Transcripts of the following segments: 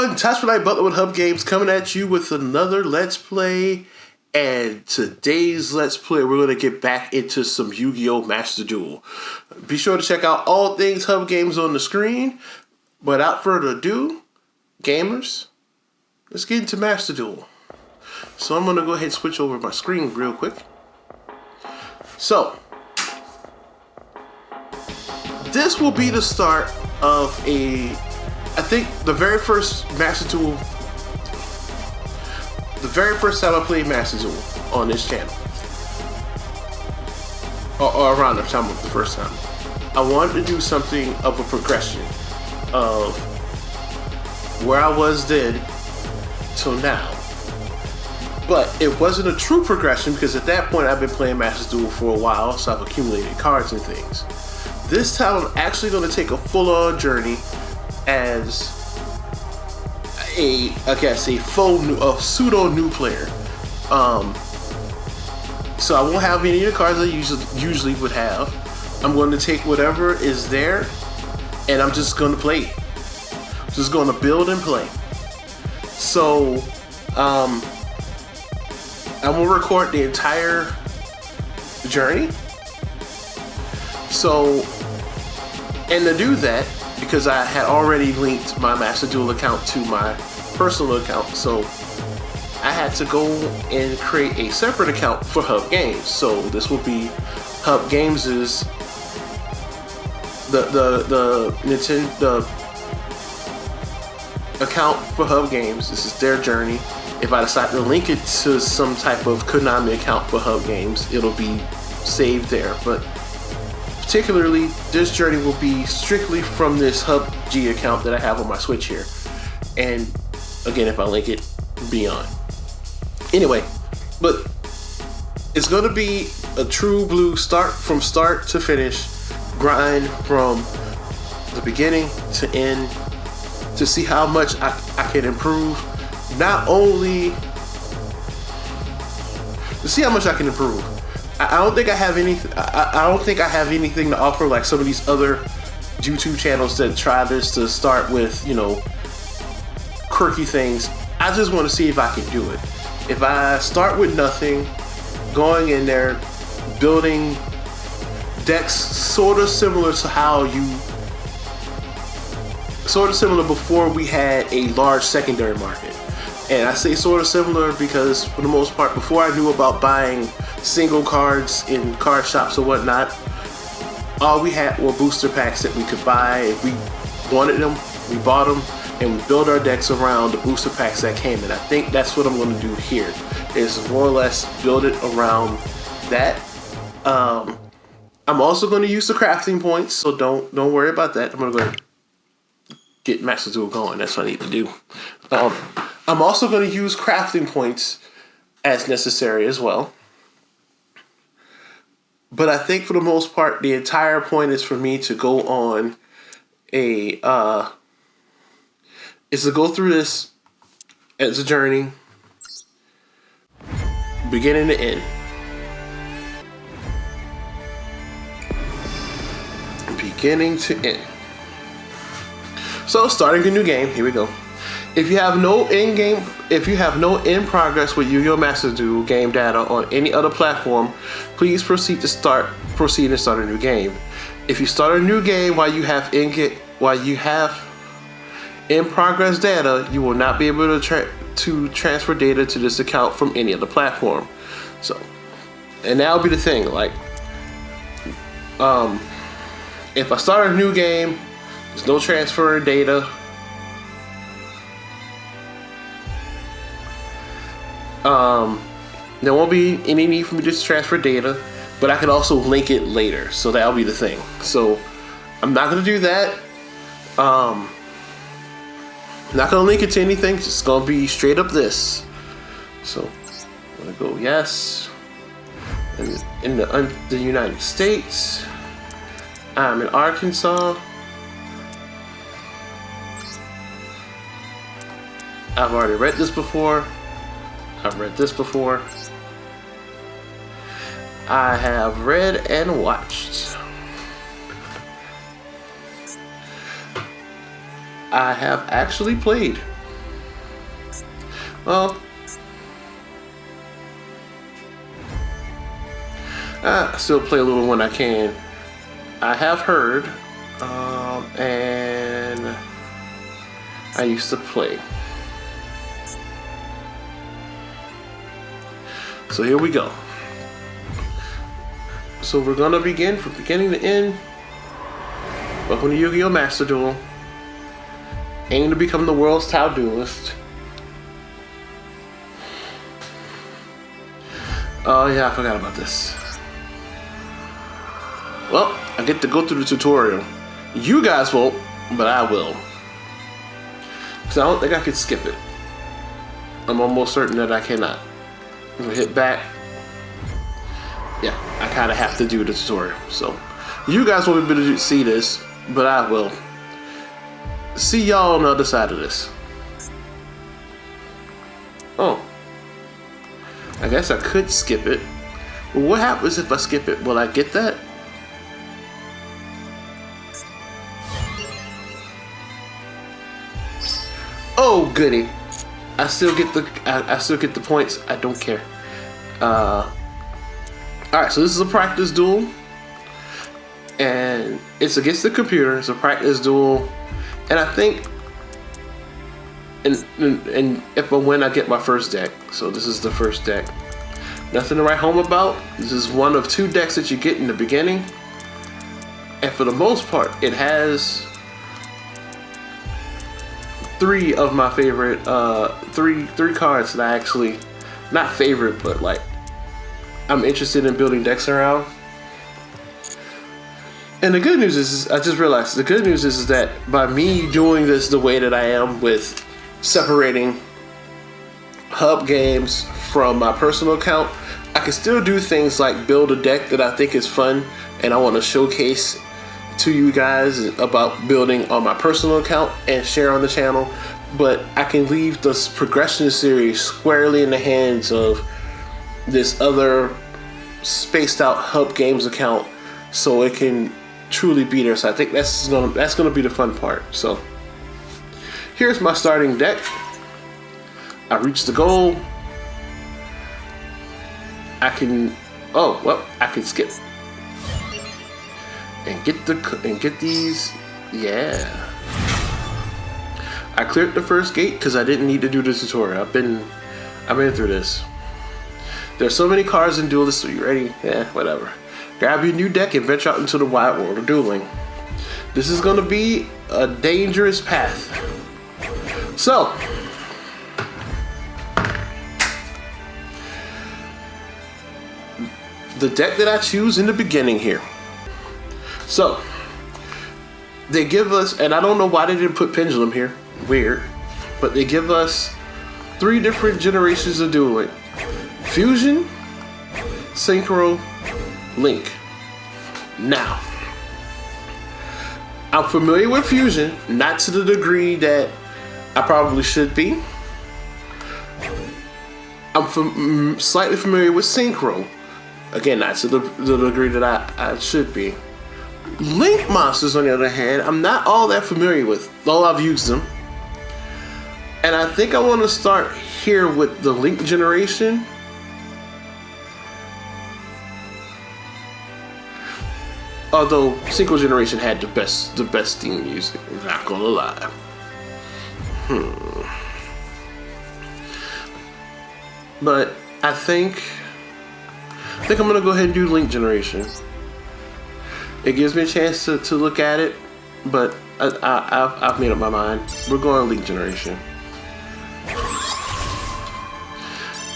everyone, Tach Butler with H.U.B Games coming at you with another Let's Play. And today's Let's Play, we're going to get back into some Yugiohmasterduel. Be sure to check out all things H.U.B Games on the screen. But without further ado, gamers, let's get into Master Duel. So I'm going to go ahead and switch over my screen real quick. So, this will be the start of I think the very first Master Duel, the very first time I played Master Duel on this channel, or around the time of the first time. I wanted to do something of a progression of where I was then till now. But it wasn't a true progression because at that point I've been playing Master Duel for a while, so I've accumulated cards and things. This time I'm actually going to take a full-on journey as a pseudo new player. So I won't have any of the cards I usually would have. I'm going to take whatever is there, and I'm just going to play. Just going to build and play. So I'm going to record the entire journey. So, and to do that, because I had already linked my Master Duel account to my personal account, so I had to go and create a separate account for H.U.B Games. So this will be H.U.B Games's the account for H.U.B Games. This is their journey. If I decide to link it to some type of Konami account for H.U.B Games, it'll be saved there. But particularly, this journey will be strictly from this H.U.B G account that I have on my Switch here. And again, if I link it, beyond. Anyway, but it's going to be a true blue start to finish, grind from the beginning to end to see how much I can improve. Not only to see how much I can improve. I don't think I have anything. I don't think I have anything to offer like some of these other YouTube channels that try this to start with, you know, quirky things. I just want to see if I can do it. If I start with nothing, going in there, building decks sort of similar to how before we had a large secondary market. And I say sort of similar because for the most part, before I knew about buying single cards in card shops or whatnot, all we had were booster packs that we could buy. If we wanted them, we bought them, and we built our decks around the booster packs that came in. I think that's what I'm going to do here, is more or less build it around that. I'm also going to use the crafting points, so don't worry about that. I'm going to go ahead and get Master Duel going. That's what I need to do. I'm also going to use crafting points as necessary as well. But I think for the most part, the entire point is for me to go on is to go through this as a journey, beginning to end. Beginning to end. So starting a new game, here we go. If you have no in progress with Yugiohmasterduel game data on any other platform, please proceed and start a new game. If you start a new game while you have in progress data, you will not be able to transfer data to this account from any other platform. So, and that'll be the thing. Like, if I start a new game, there's no transfer of data. There won't be any need for me to transfer data, but I can also link it later, so that'll be the thing. So I'm not gonna do that. I'm not gonna link it to anything. It's just gonna be straight up this. So I'm gonna go yes. And in the United States, I'm in Arkansas. I've already read this before. I've read this before. I have read and watched. I have actually played Well, I still play a little when I can. I have heard, and I used to play. So here we go. So we're gonna begin from beginning to end. Welcome to Yu-Gi-Oh! Master Duel. Aim to become the world's top duelist. Oh yeah, I forgot about this. Well, I get to go through the tutorial. You guys won't, but I will. Because I don't think I could skip it. I'm almost certain that I cannot. I'm gonna hit back. Yeah, I kind of have to do the tutorial. So, you guys won't be able to see this, but I will. See y'all on the other side of this. Oh. I guess I could skip it. But what happens if I skip it? Will I get that? Oh goody! I still get the points. I don't care. All right, so this is a practice duel, and it's against the computer. It's a practice duel, and I think, and if I win, I get my first deck. So this is the first deck. Nothing to write home about. This is one of 2 decks that you get in the beginning, and for the most part, it has 3 of my favorite, three cards that I actually, not favorite, but like, I'm interested in building decks around. And the good news is, I just realized, the good news is that by me doing this the way that I am, with separating hub games from my personal account, I can still do things like build a deck that I think is fun and I want to showcase to you guys about building on my personal account and share on the channel, but I can leave this progression series squarely in the hands of this other spaced out hub games account, so it can truly be there. So I think that's gonna be the fun part. So here's my starting deck. I reached the goal. I can I can skip and get these. Yeah, I cleared the first gate because I didn't need to do the tutorial. I've been through this. There's so many cards in Duel. So you ready? Yeah, whatever. Grab your new deck and venture out into the wide world of dueling. This is gonna be a dangerous path. So the deck that I choose in the beginning here. So they give us, and I don't know why they didn't put Pendulum here, weird, but they give us 3 different generations of dueling: Fusion, Synchro, Link. Now, I'm familiar with Fusion, not to the degree that I probably should be. I'm slightly familiar with Synchro, again, not to the degree that I should be. Link monsters, on the other hand, I'm not all that familiar with, though I've used them. And I think I want to start here with the Link generation. Although Synchro generation had the best theme music, not gonna lie. But I think I'm gonna go ahead and do Link generation. It gives me a chance to look at it, but I've made up my mind. We're going Link generation.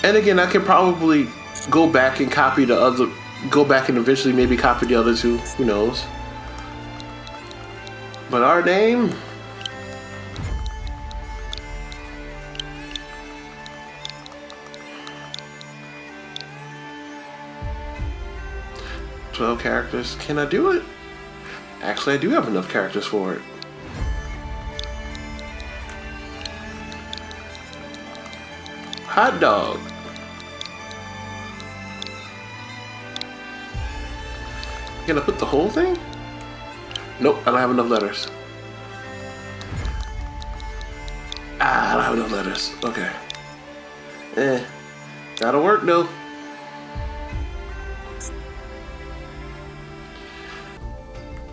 And again, I can probably go back and copy the other. Go back and eventually maybe copy the other 2. Who knows? But our name. "12 characters. Can I do it? Actually, I do have enough characters for it. Hot dog. Can I put the whole thing? Nope, I don't have enough letters. I don't have enough letters. Okay. That'll work though.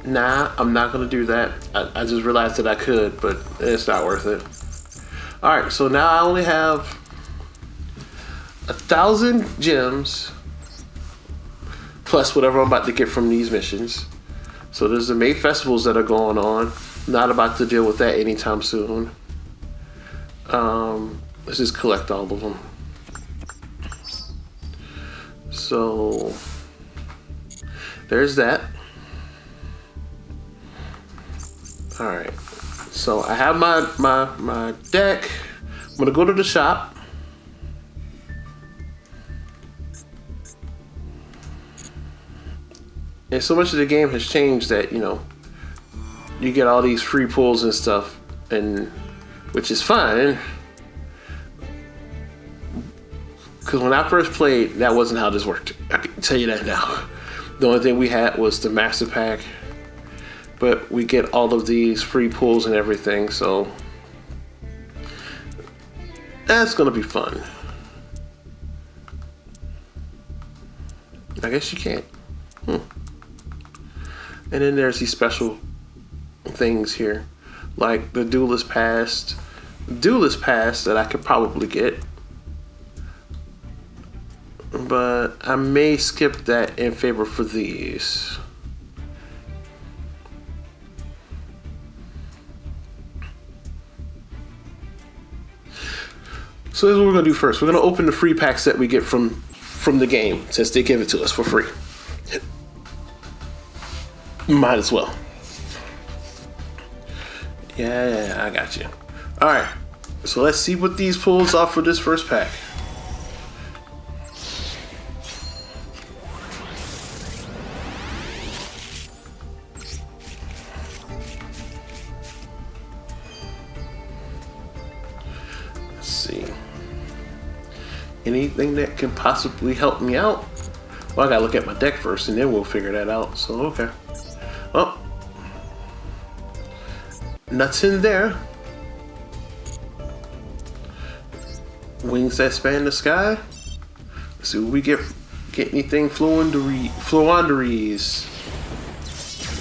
Nah, I'm not gonna do that. I just realized that I could, but it's not worth it. Alright, so now I only have 1,000 gems plus whatever I'm about to get from these missions. So there's the May festivals that are going on. Not about to deal with that anytime soon. Let's just collect all of them. So there's that. All right. So I have my deck. I'm gonna go to the shop. And so much of the game has changed that, you know, you get all these free pulls and stuff, and which is fine. Because when I first played, that wasn't how this worked. I can tell you that now. The only thing we had was the master pack, but we get all of these free pulls and everything, so that's gonna be fun. I guess you can't. And then there's these special things here, like the Duelist Pass that I could probably get, but I may skip that in favor for these. So this is what we're gonna do first. We're gonna open the free packs that we get from the game, since they give it to us for free. Might as well. Yeah, I got you. All right, so let's see what these pulls are for this first pack. Let's see. Anything that can possibly help me out? Well, I gotta look at my deck first, and then we'll figure that out. So, okay. Oh, nuts in there. Wings that span the sky. Let's see what we get. Get anything Floanderies.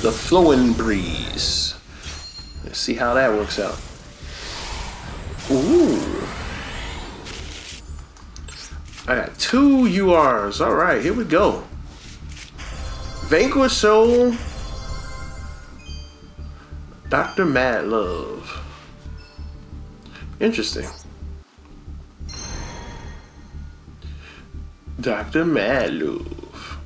The Flowing Breeze. Let's see how that works out. Ooh. I got 2 URs. All right, here we go. Vanquish Soul. Dr. Mad Love. Interesting. Dr. Mad Love.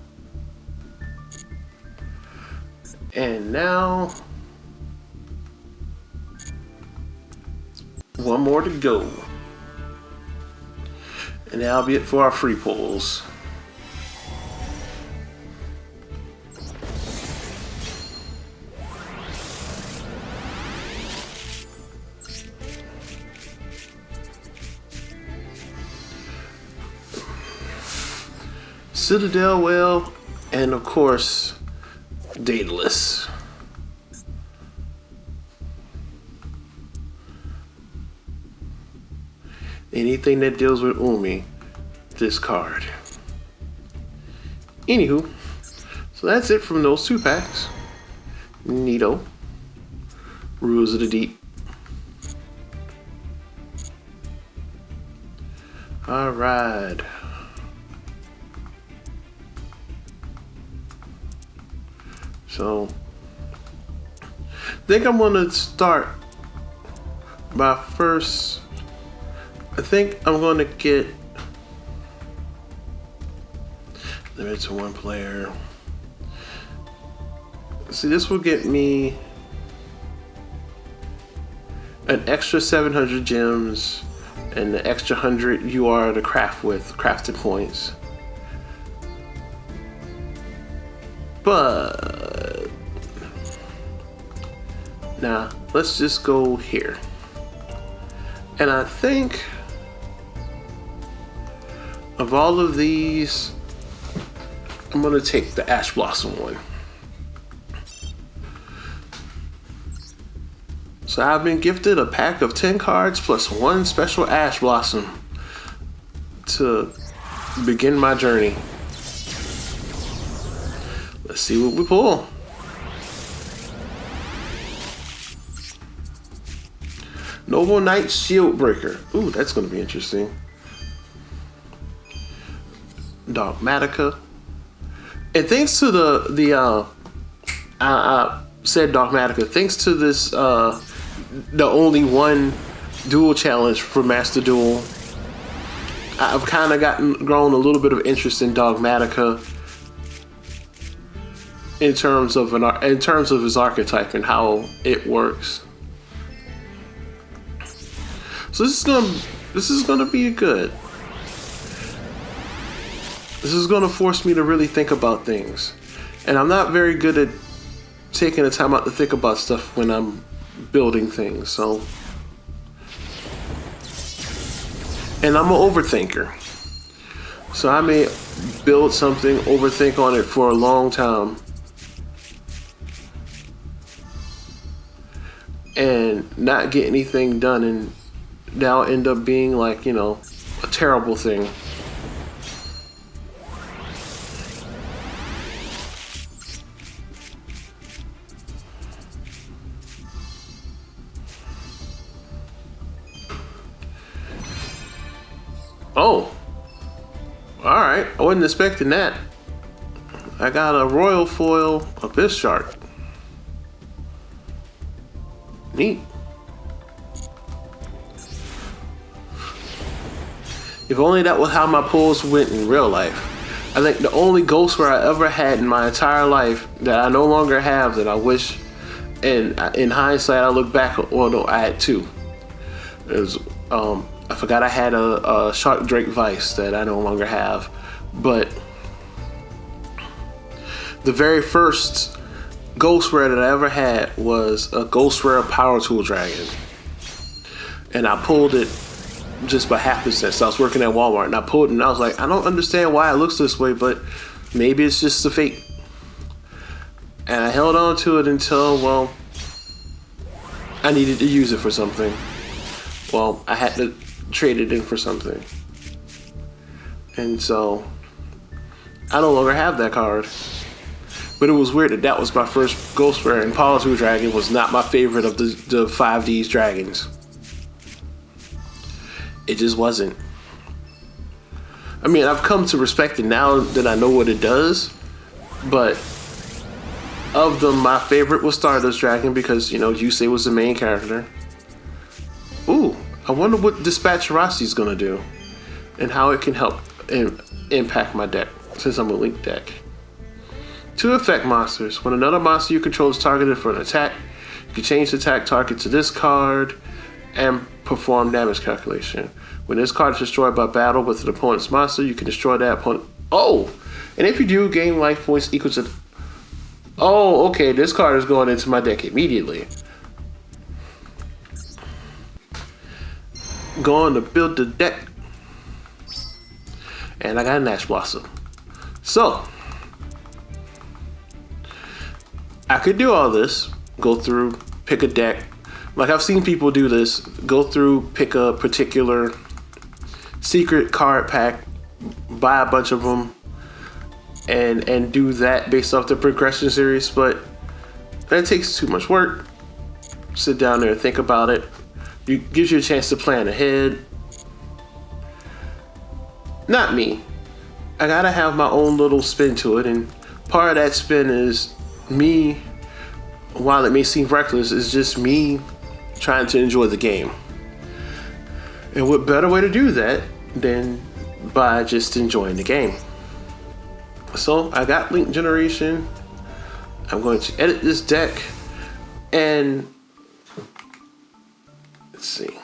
And now, one more to go. And that'll be it for our free pulls. Citadel Well, and of course, Daedalus. Anything that deals with Umi, discard. Anywho, so that's it from those 2 packs. Neato. Rules of the Deep. Alright. So, I think I'm gonna start my first. I think I'm gonna get limited to 1 player. See, this will get me an extra 700 gems and the extra 100 UR to craft with, crafted points. But now let's just go here. And I think of all of these, I'm gonna take the Ash Blossom one. So I've been gifted a pack of 10 cards plus 1 special Ash Blossom. to begin my journey. Let's see what we pull. Noble Knight Shield Breaker. Ooh, that's going to be interesting. Dogmatica. And thanks to I said Dogmatica. Thanks to this, the only one duel challenge for Master Duel, I've kind of grown a little bit of interest in Dogmatica in terms of his archetype and how it works. So this is gonna be good. This is gonna force me to really think about things, and I'm not very good at taking the time out to think about stuff when I'm building things. So, and I'm an overthinker, so I may build something, overthink on it for a long time, and not get anything done, and that'll end up being like, you know, a terrible thing. Oh, alright, I wasn't expecting that. I got a Royal Foil Abyss Shark. Neat. If only that was how my pulls went in real life. I think the only Ghostware I ever had in my entire life that I no longer have, that I wish, and in hindsight I look back, well no, I had two. It was, I forgot I had a Shark Drake Vice that I no longer have, but the very first Ghostware that I ever had was a Ghostware Power Tool Dragon, and I pulled it just by happenstance. I was working at Walmart and I pulled it, and I was like, I don't understand why it looks this way, but maybe it's just the fate. And I held on to it until, well, I needed to use it for something. Well, I had to trade it in for something. And so I no longer have that card. But it was weird that that was my first Ghostware, and Power Tool Dragon was not my favorite of the 5D's dragons. It just wasn't. I mean, I've come to respect it now that I know what it does, but of them, my favorite was Stardust Dragon because, you know, Yusei was the main character. Ooh, I wonder what Dispatcherosity is going to do and how it can help impact my deck, since I'm a Link deck. 2 effect monsters. When another monster you control is targeted for an attack, you can change the attack target to this card and perform damage calculation. When this card is destroyed by battle with an opponent's monster, you can destroy that opponent. Oh, and if you do, gain life points equal to. Oh, okay. This card is going into my deck immediately. Going to build the deck, and I got an Ash Blossom. So I could do all this. Go through, pick a deck. Like I've seen people do this, go through, pick a particular secret card pack, buy a bunch of them, and do that based off the progression series, but that takes too much work. Sit down there and think about it. It gives you a chance to plan ahead. Not me. I gotta have my own little spin to it, and part of that spin is me, while it may seem reckless, is just me trying to enjoy the game. And what better way to do that than by just enjoying the game? So I got Link Generation. I'm going to edit this deck, and let's see.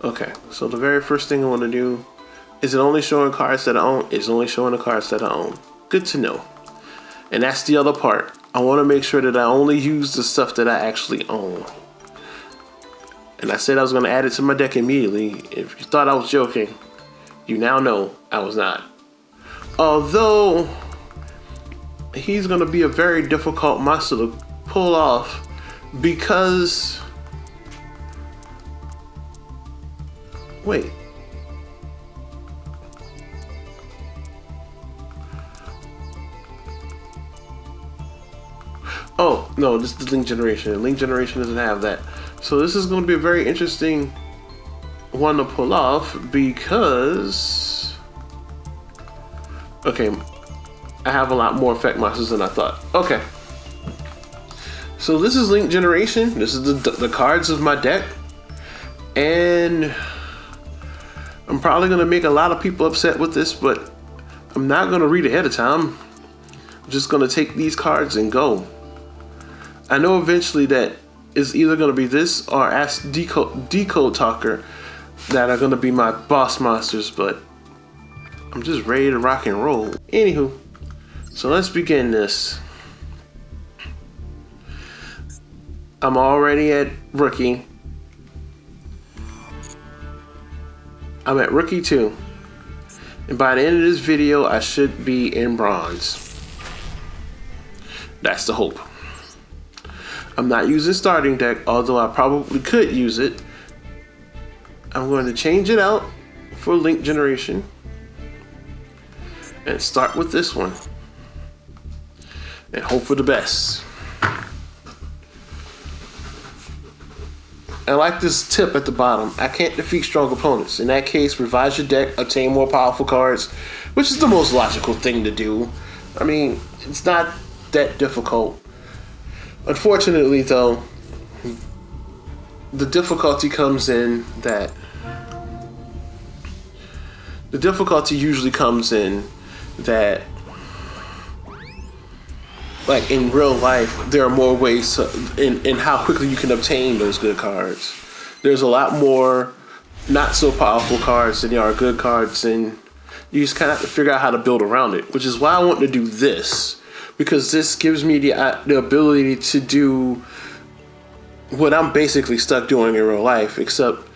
Okay, so the very first thing I want to do is it only showing cards that I own? It's only showing the cards that I own. Good to know. And that's the other part. I want to make sure that I only use the stuff that I actually own. And I said I was going to add it to my deck immediately. If you thought I was joking, you now know I was not. Although, he's going to be a very difficult monster to pull off because Wait. Oh, no, this is the Link Generation. Link Generation doesn't have that. So this is going to be a very interesting one to pull off because... Okay, I have a lot more effect monsters than I thought. Okay. So this is Link Generation. This is the cards of my deck. And I'm probably going to make a lot of people upset with this, but I'm not going to read ahead of time. I'm just going to take these cards and go. I know eventually that it's either going to be this or Ask Decode Talker that are going to be my boss monsters, but I'm just ready to rock and roll. Anywho, so let's begin this. I'm already at Rookie. I'm at Rookie 2. And by the end of this video, I should be in Bronze. That's the hope. I'm not using starting deck, although I probably could use it. I'm going to change it out for Link Generation. And start with this one. And hope for the best. I like this tip at the bottom. I can't defeat strong opponents. In that case, revise your deck, obtain more powerful cards, which is the most logical thing to do. I mean, it's not that difficult. Unfortunately, though, the difficulty comes in that like in real life, there are more ways to, in how quickly you can obtain those good cards. There's a lot more not so powerful cards than there are good cards, and you just kind of have to figure out how to build around it, which is why I want to do this. Because this gives me the ability to do what I'm basically stuck doing in real life, except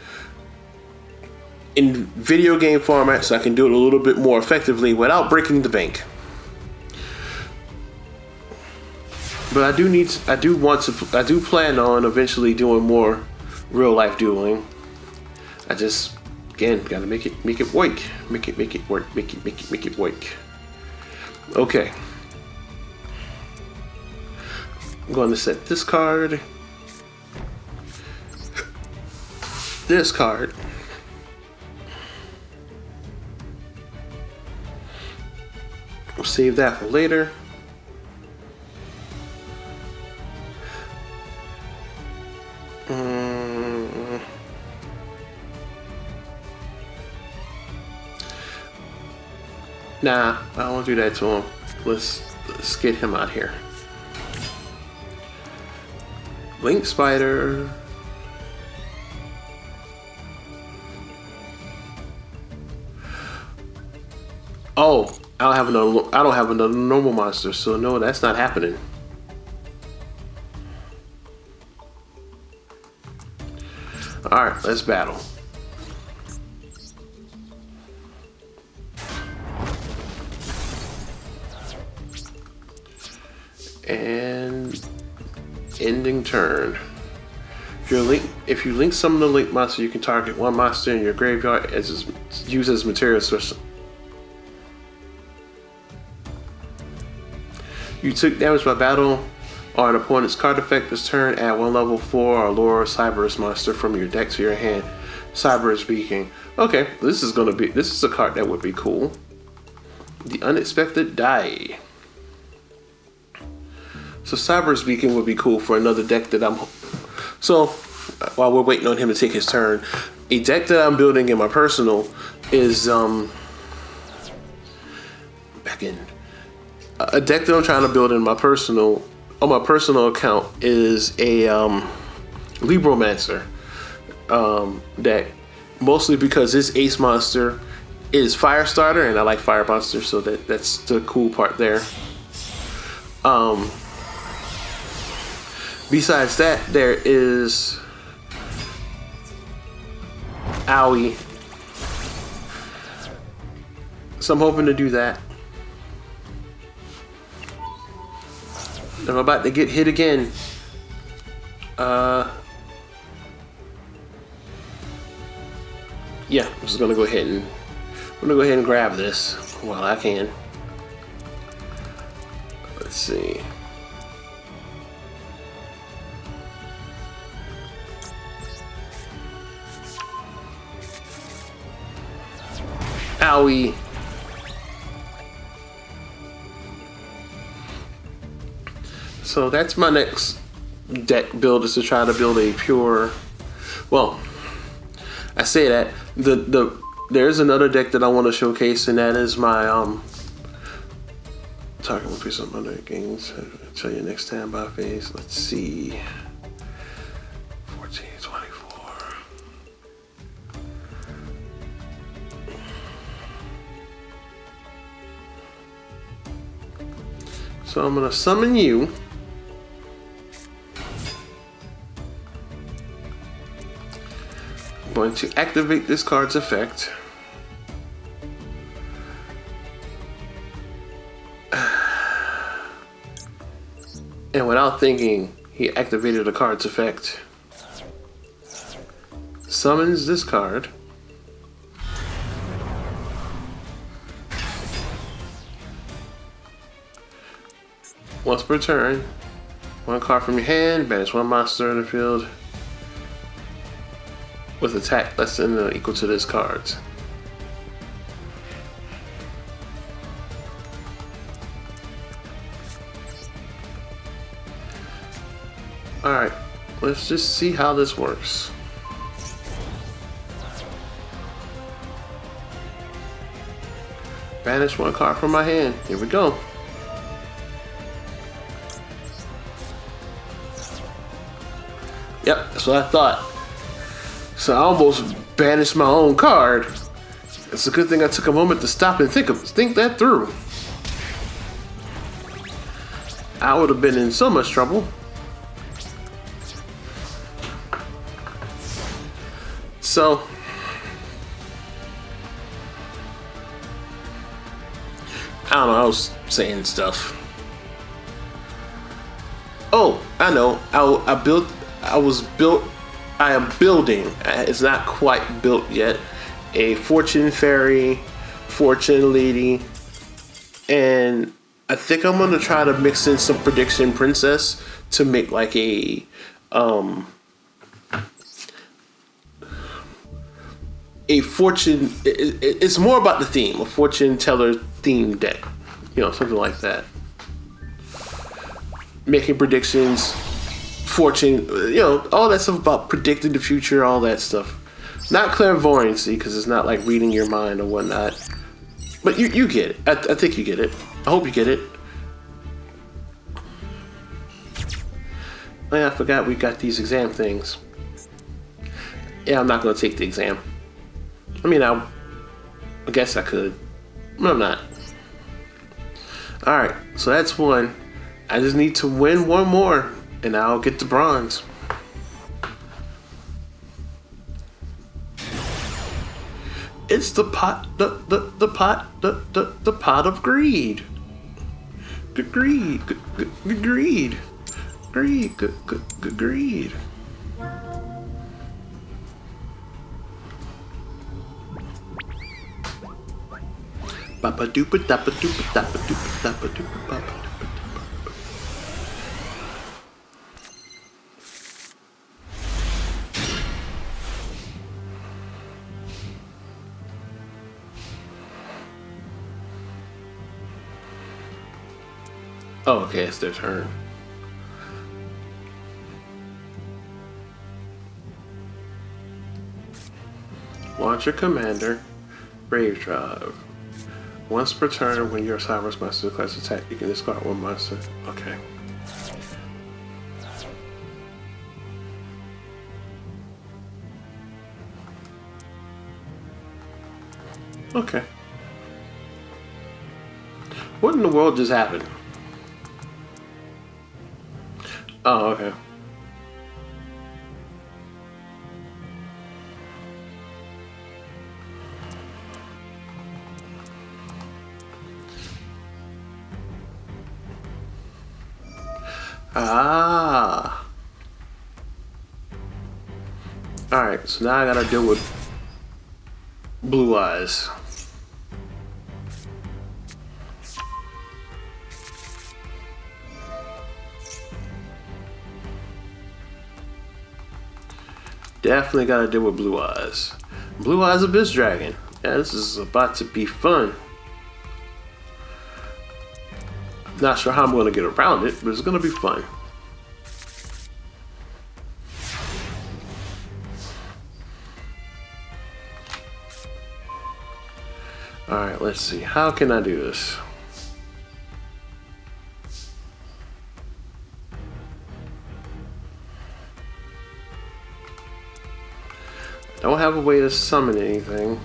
in video game formats, I can do it a little bit more effectively without breaking the bank. But I do plan on eventually doing more real life dueling. I just, again, gotta make it work. Make it work. Okay. I'm going to set this card, this card, we'll save that for later. Nah, I don't want to do that to him. Let's get him out here. Link Spider. Oh, I don't have another normal monster, so no, that's not happening. All right, let's battle. And ending turn. If you link summon a link monster, you can target one monster in your graveyard as used as material source. You took damage by battle or an opponent's card effect this turn. Add 1 level 4 or lower Cyberus monster from your deck to your hand. Cyberus Beacon. Okay, this is a card that would be cool. The Unexpected Die. So Cyberus Beacon would be cool for another deck that I'm... So, while we're waiting on him to take his turn, a deck that I'm building in my personal is... Back in. A deck that I'm trying to build in my personal... On my personal account is a Libromancer deck. Mostly because this Ace monster is Firestarter, and I like Fire monsters, so that's the cool part there. Besides that, there is Owie. So I'm hoping to do that. I'm about to get hit again. yeah, I'm just gonna go ahead and grab this while I can. Let's see. Owie. So that's my next deck build, is to try to build a pure, well, I say that there's another deck that I want to showcase, and that is my talking about piece of other games. I'll tell you next time by phase. Let's see. 14, 24. So I'm gonna summon you. I'm going to activate this card's effect. And without thinking, he activated the card's effect. Summons this card. Once per turn, one card from your hand, banish one monster in the field with attack less than or equal to this card. Alright, let's just see how this works. Banish one card from my hand. Here we go. Yep, that's what I thought. So I almost banished my own card. It's a good thing I took a moment to stop and think that through. I would have been in so much trouble. So I don't know, I was saying stuff. Oh, I know. I am building. It's not quite built yet. A fortune fairy, fortune lady, and I think I'm gonna try to mix in some prediction princess to make like a fortune. It's more about the theme, a fortune teller theme deck, something like that. Making predictions, fortune, all that stuff about predicting the future, all that stuff. Not clairvoyancy, because it's not like reading your mind or whatnot. But you get it. I think you get it. I hope you get it. Oh yeah, I forgot we got these exam things. Yeah, I'm not going to take the exam. I mean, I guess I could. But I'm not. Alright, so that's one. I just need to win one more, and I'll get the bronze. It's the pot, the pot of greed. Greed. Baba doopa dappa doopa dappa doopa dappa doopa baba. Oh, okay, it's their turn. Launch your commander, Brave Drive. Once per turn, when your Cyrus monster class attack, you can discard one monster. Okay. Okay. What in the world just happened? Oh, okay. Ah. Alright, so now I gotta deal with Blue Eyes. Definitely gotta deal with Blue Eyes. Blue Eyes Abyss Dragon. Yeah, this is about to be fun. Not sure how I'm gonna get around it, but it's gonna be fun. Alright, let's see. How can I do this? Don't have a way to summon anything.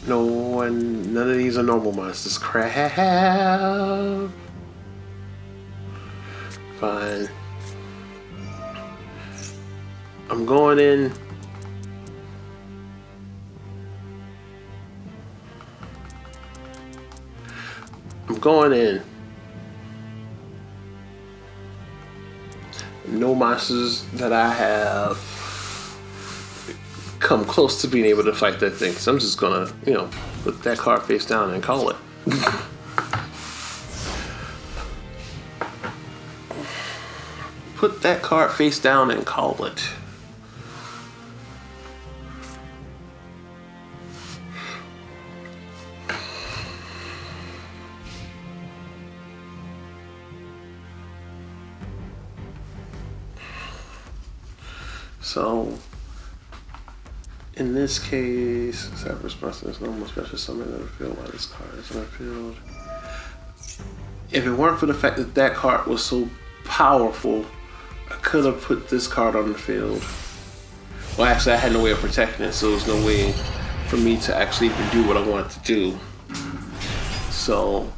No one, none of these are normal monsters. Crap. Fine. I'm going in. I'm going in. No monsters that I have come close to being able to fight that thing. So I'm just gonna, you know, put that card face down and call it. Put that card face down and call it. So, in this case, set response to this normal special summon in the field while this card is in the field. If it weren't for the fact that that card was so powerful, I could have put this card on the field. Well, actually, I had no way of protecting it, so there's no way for me to actually even do what I wanted to do. So,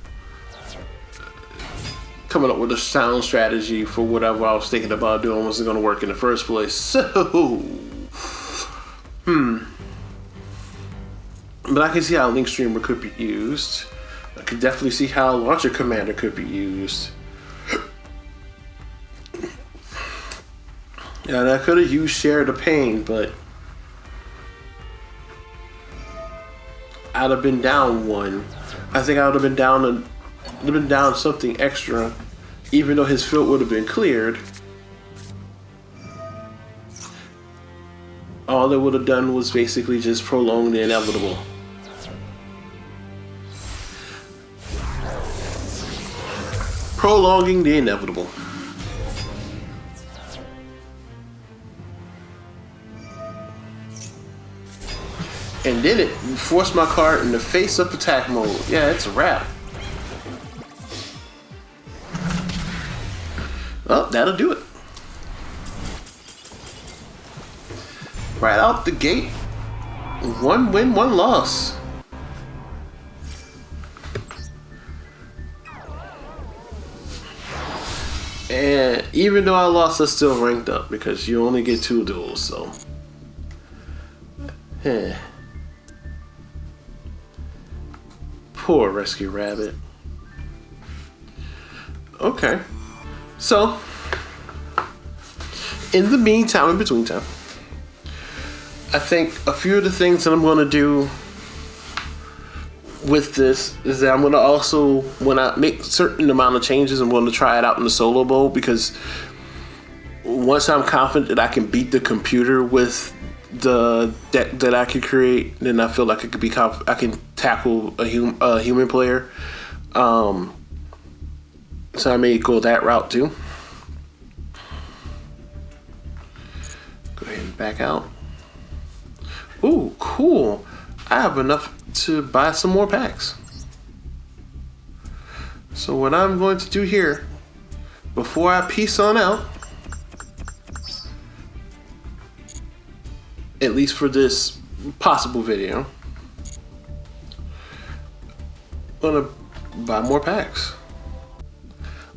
coming up with a sound strategy for whatever I was thinking about doing wasn't going to work in the first place. So, but I can see how Link Streamer could be used. I could definitely see how Launcher Commander could be used. And I could have used Share the Pain, but I'd have been down one. I think I would have been down something extra, even though his field would have been cleared. All it would have done was basically just prolong the inevitable. Prolonging the inevitable. And then it forced my card in the face-up attack mode. Yeah, it's a wrap. Well, that'll do it. Right out the gate, 1 win, 1 loss. And even though I lost, I still ranked up because you only get 2 duels, so. Poor Rescue Rabbit. Okay. So, in the meantime, in between time, I think a few of the things that I'm going to do with this is that I'm going to also, when I make certain amount of changes, I'm going to try it out in the solo mode, because once I'm confident that I can beat the computer with the deck that I could create, then I feel like I could be I can tackle a human player. So I may go that route too. Go ahead and back out. Ooh, cool. I have enough to buy some more packs. So what I'm going to do here, before I peace on out, at least for this possible video, I'm gonna buy more packs.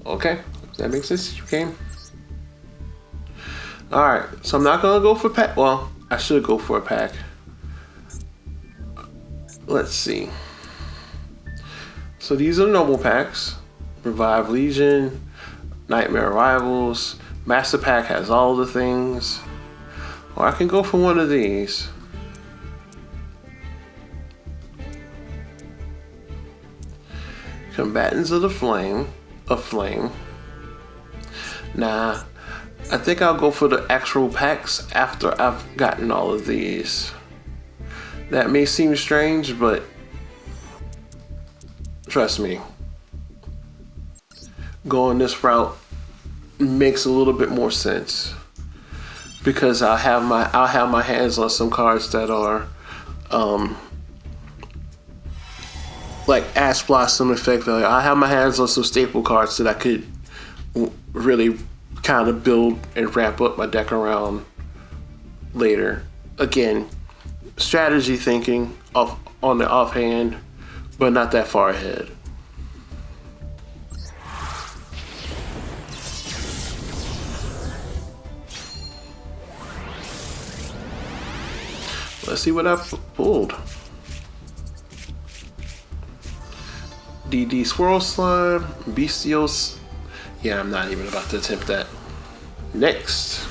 Okay, does that make sense? You came? Alright, so I'm not gonna go for pack. Well, I should go for a pack. Let's see. So these are normal packs. Revive Legion, Nightmare Rivals. Master Pack has all the things. Or I can go for one of these. Combatants of the Flame. Nah, I think I'll go for the actual packs after I've gotten all of these. That may seem strange, but trust me, going this route makes a little bit more sense because I'll have my hands on some cards that are like Ash Blossom effect value. I have my hands on some staple cards that I could really kind of build and wrap up my deck around later. Again, strategy thinking on the offhand, but not that far ahead. Let's see what I pulled. DD Swirl Slime, Bestios. Yeah, I'm not even about to attempt that. Next.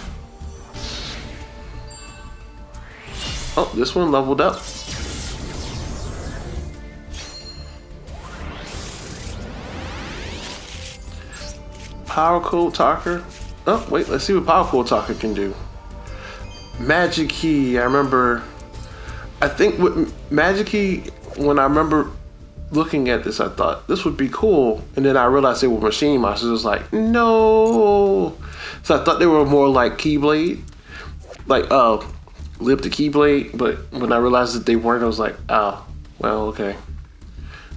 Oh, this one leveled up. Power Code Talker. Oh, wait, let's see what Power Code Talker can do. Magic Key. I remember, I think with Magic Key, when I remember looking at this, I thought this would be cool. And then I realized they were machine monsters. I was like, no. So I thought they were more like Keyblade. Like, Lip the Keyblade. But when I realized that they weren't, I was like, oh, well, okay.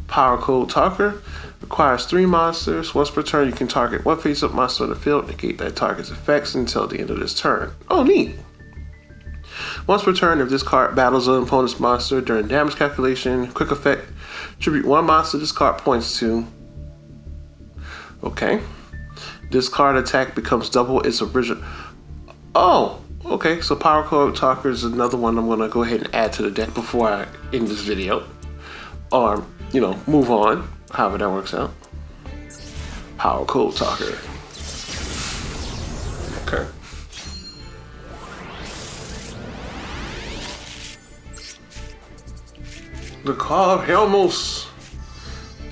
Power Code Talker. Requires 3 monsters. Once per turn, you can target one face-up monster on the field. Negate that target's effects until the end of this turn. Oh, neat. Once per turn, if this card battles an opponent's monster during damage calculation, quick effect, tribute 1 monster this card points to. Okay. This card attack becomes double its original. Oh, okay. So Power Code Talker is another one I'm going to go ahead and add to the deck before I end this video. Or, you know, move on. However that works out. Power Code Talker. Okay. The Claw of Helmos.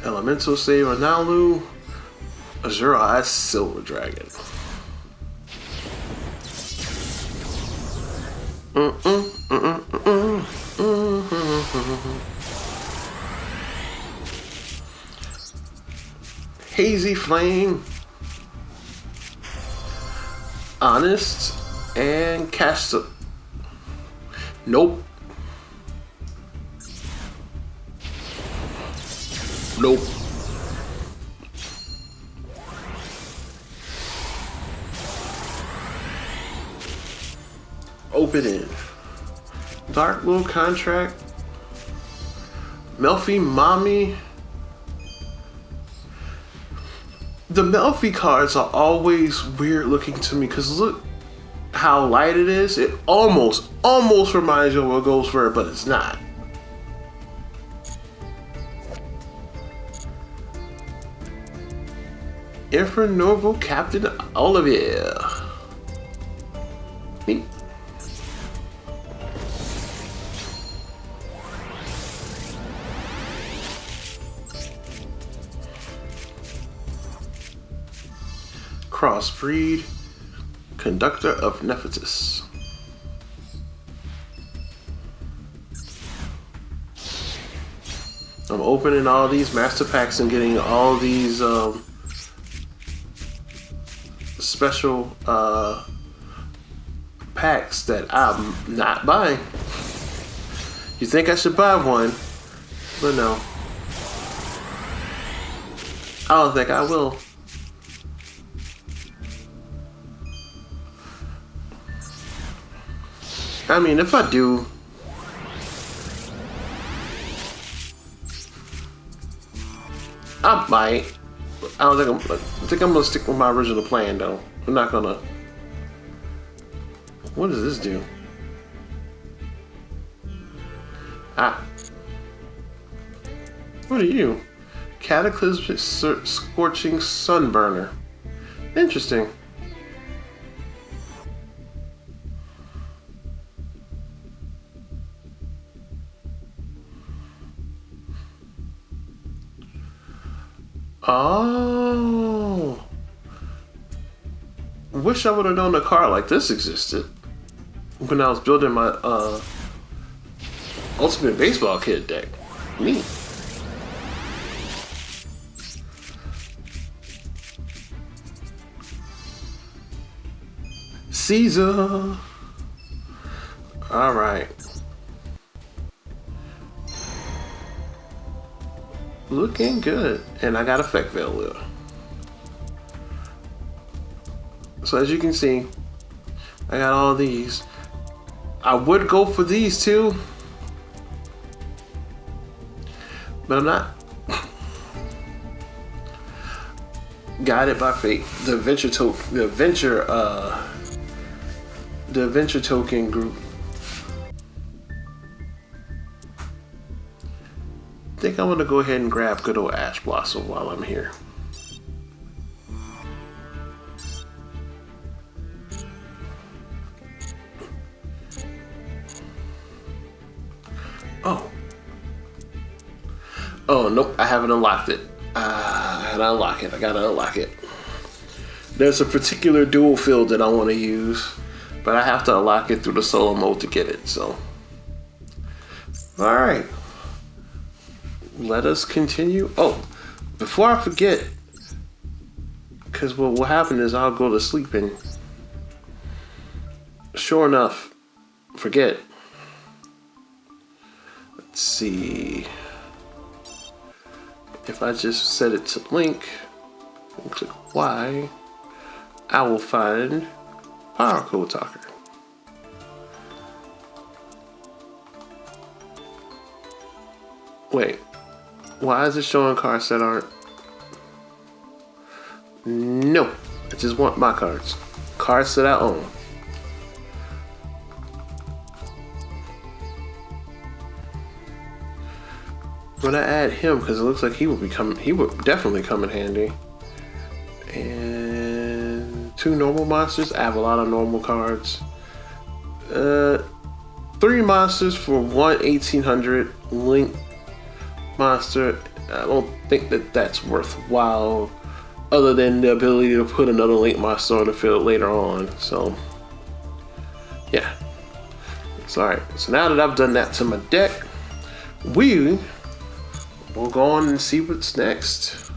Elemental Saber Nalu. Azure Eyes Silver Dragon. Hazy Flame. Honest. And Cast. Nope. Nope. Open in. Dark Blue Contract. Melfi Mommy. The Melfi cards are always weird looking to me because look how light it is. It almost reminds you of what goes for it, but it's not. Infernovo Captain Olivier. Neat. Crossbreed. Conductor of Nephthys. I'm opening all these master packs and getting all these special packs that I'm not buying. You think I should buy one, but no. I don't think I will. I mean, if I do, I might. I think I'm gonna stick with my original plan though. I'm not gonna. What does this do? Ah. What are you? Cataclysmic Scorching Sunburner. Interesting. Oh. Wish I would have known a card like this existed when I was building my Ultimate Baseball Kid deck. Neat. Caesar. All right. Looking good. And I got Effect Veil there. So as you can see, I got all these. I would go for these too, but I'm not. Guided by Fate, the adventure token group. I think I'm gonna go ahead and grab good old Ash Blossom while I'm here. Oh, nope, I haven't unlocked it. I gotta unlock it. I gotta unlock it. There's a particular dual field that I want to use, but I have to unlock it through the solo mode to get it, so. Alright. Let us continue. Oh, before I forget, because what will happen is I'll go to sleep and sure enough, forget. Let's see. If I just set it to link and click Y, I will find Power Code Talker. Wait, why is it showing cards that aren't? No, I just want my cards. Cards that I own. I'm gonna add him because it looks like he would definitely come in handy. And 2 normal monsters. I have a lot of normal cards. 3 monsters for 1 1800 link monster. I don't think that that's worthwhile, other than the ability to put another link monster on the field later on. So yeah, it's all right. So now that I've done that to my deck, we'll go on and see what's next.